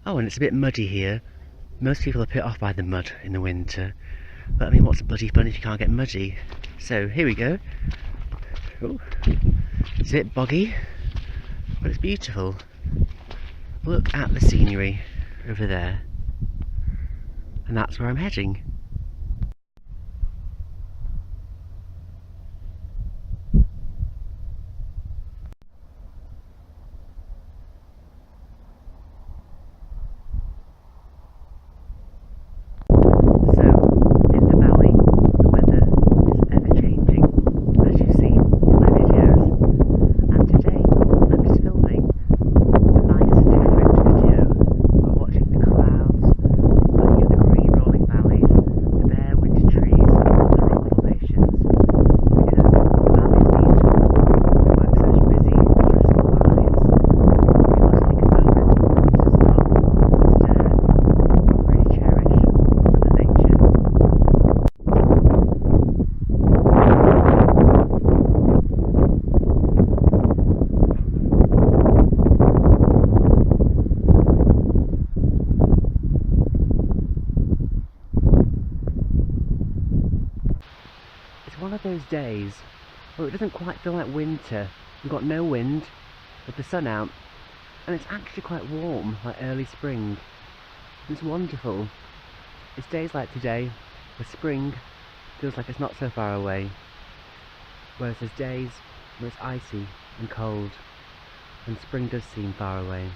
Oh, and it's a bit muddy here. Most people are put off by the mud in the winter. But I mean, what's bloody fun if you can't get muddy? So, here we go. Oh, it's a bit boggy, but it's beautiful. Look at the scenery over there. And that's where I'm heading. It's one of those days where it doesn't quite feel like winter. We've got no wind, with the sun out, and it's actually quite warm, like early spring. It's wonderful. It's days like today, where spring feels like it's not so far away, whereas there's days where it's icy and cold, and spring does seem far away.